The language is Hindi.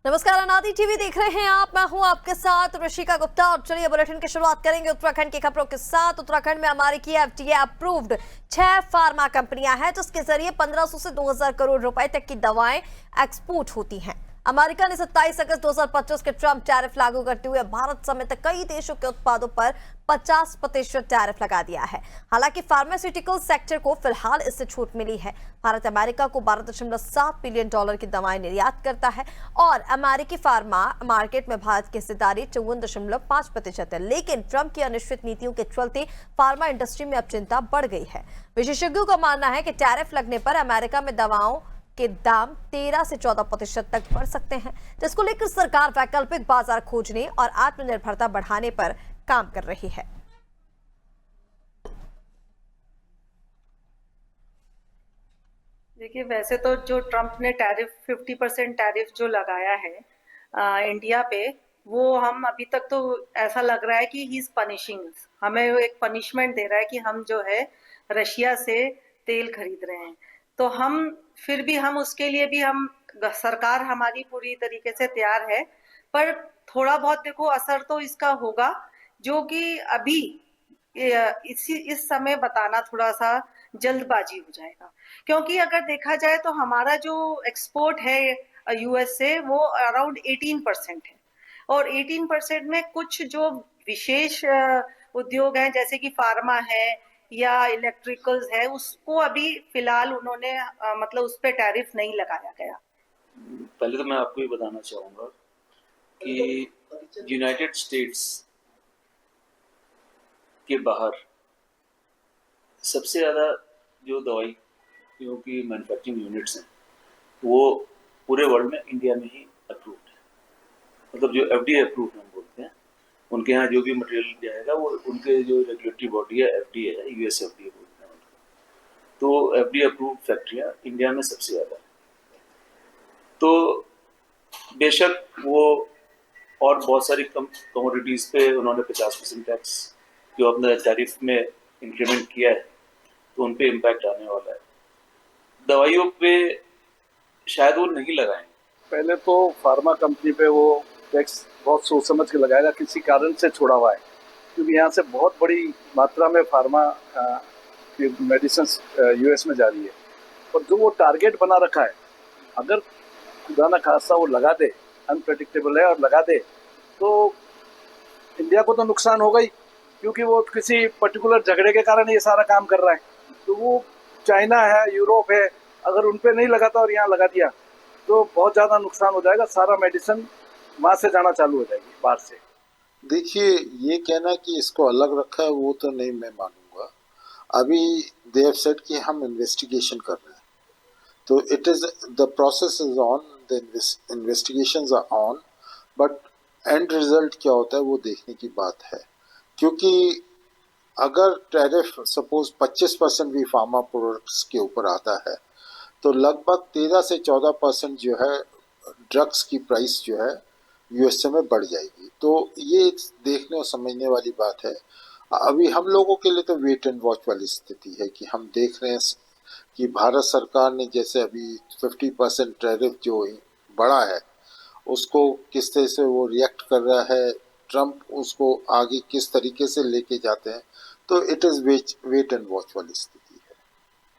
नमस्कार, अनादि टीवी देख रहे हैं आप। मैं हूं आपके साथ ऋषिका गुप्ता और चलिए बुलेटिन की शुरुआत करेंगे उत्तराखंड की खबरों के साथ। उत्तराखंड में अमेरिकी एफडीए अप्रूव्ड 6 फार्मा कंपनियां हैं जिसके जरिए 1500 से 2000 करोड़ रुपए तक की दवाएं एक्सपोर्ट होती हैं। अमेरिका ने 27 अगस्त 2025 के ट्रंप टैरिफ लागू करते हुए भारत समेत कई देशों के उत्पादों पर 50% टैरिफ लगा दिया है। हालांकि फार्मास्यूटिकल सेक्टर को फिलहाल इससे छूट मिली है। भारत अमेरिका को 12.7 बिलियन डॉलर की दवाएं निर्यात करता है और अमेरिकी फार्मा मार्केट में भारत की हिस्सेदारी 54.5% है। लेकिन ट्रंप की अनिश्चित नीतियों के चलते फार्मा इंडस्ट्री में अब चिंता बढ़ गई है। विशेषज्ञों का मानना है कि टैरिफ लगने पर अमेरिका में दवाओं के दाम 13 से 14% तक बढ़ सकते हैं, जिसको लेकर सरकार वैकल्पिक बाजार खोजने और आत्मनिर्भरता बढ़ाने पर काम कर रही है। देखिए, वैसे तो जो ट्रंप ने टैरिफ 50% टैरिफ जो लगाया है इंडिया पे, वो हम अभी तक तो ऐसा लग रहा है कि ही इज पनिशिंग, हमें वो एक पनिशमेंट दे रहा है कि हम जो है रशिया से तेल खरीद रहे हैं। तो हम फिर भी हम उसके लिए भी हम सरकार हमारी पूरी तरीके से तैयार है, पर थोड़ा बहुत देखो असर तो इसका होगा, जो कि अभी इस समय बताना थोड़ा सा जल्दबाजी हो जाएगा। क्योंकि अगर देखा जाए तो हमारा जो एक्सपोर्ट है यूएस से वो अराउंड 18% है, और 18% में कुछ जो विशेष उद्योग हैं जैसे कि फार्मा है या इलेक्ट्रिकल्स है, उसको अभी फिलहाल उन्होंने मतलब उस पर टैरिफ नहीं लगाया गया। पहले तो मैं आपको ये बताना चाहूँगा कि यूनाइटेड स्टेट्स के बाहर सबसे ज़्यादा जो दवाइयों की मैन्युफैक्चरिंग यूनिट्स हैं वो पूरे वर्ल्ड में इंडिया में ही अप्रूव्ड है। मतलब जो एफडीए अप्रूव्ड हम बोलते हैं, उनके यहाँ जो भी मटेरियल जाएगा वो उनके जो रेगुलेटरी बॉडी है एफडीए है, यूएस एफडीए बोलते हैं उनको। तो एफडीए अप्रूव्ड फैक्ट्रियाँ इंडिया में सबसे ज़्यादा है। तो बेशक वो और बहुत सारी कमोडिटीज़ पे उन्होंने 50% टैक्स जो अपने टैरिफ में इंक्रीमेंट किया है, तो उन पे इम्पैक्ट आने वाला है। दवाइयों पे शायद वो नहीं लगाएंगे। पहले तो फार्मा कंपनी पे वो टैक्स बहुत सोच समझ के लगाएगा, किसी कारण से छोड़ा हुआ है, क्योंकि यहाँ से बहुत बड़ी मात्रा में फार्मा की मेडिसिन यूएस में जा रही है। और जो वो टारगेट बना रखा है, अगर खुदा न खासा वो लगा दे, अनप्रेडिक्टेबल है और लगा दे, तो इंडिया को तो नुकसान होगा ही, क्योंकि वो किसी पर्टिकुलर झगड़े के कारण ये सारा काम कर रहा है। तो वो चाइना है, यूरोप है, अगर उन पे नहीं लगाता और यहाँ लगा दिया तो बहुत ज़्यादा नुकसान हो जाएगा। सारा मेडिसिन वहाँ से जाना चालू हो जाएगी बाहर से। देखिए, ये कहना कि इसको अलग रखा है वो तो नहीं मैं मानूंगा। अभी दे हैव सेड कि हम इन्वेस्टिगेशन कर रहे हैं, तो it is the process is on, the investigations are on, but end result क्या होता है वो देखने की बात है। क्योंकि अगर टैरिफ सपोज 25% भी फार्मा प्रोडक्ट्स के ऊपर आता है, तो लगभग 13 से 14% जो है ड्रग्स की प्राइस जो है यूएसए में बढ़ जाएगी। तो ये देखने और समझने वाली बात है। अभी हम लोगों के लिए तो वेट एंड वॉच वाली स्थिति है कि हम देख रहे हैं कि भारत सरकार ने जैसे अभी 50% टैरिफ जो बढ़ा है उसको किस तरह से वो रिएक्ट कर रहा है, ट्रंप उसको आगे किस तरीके से लेके जाते हैं। तो it is wait and watch वाली स्थिति।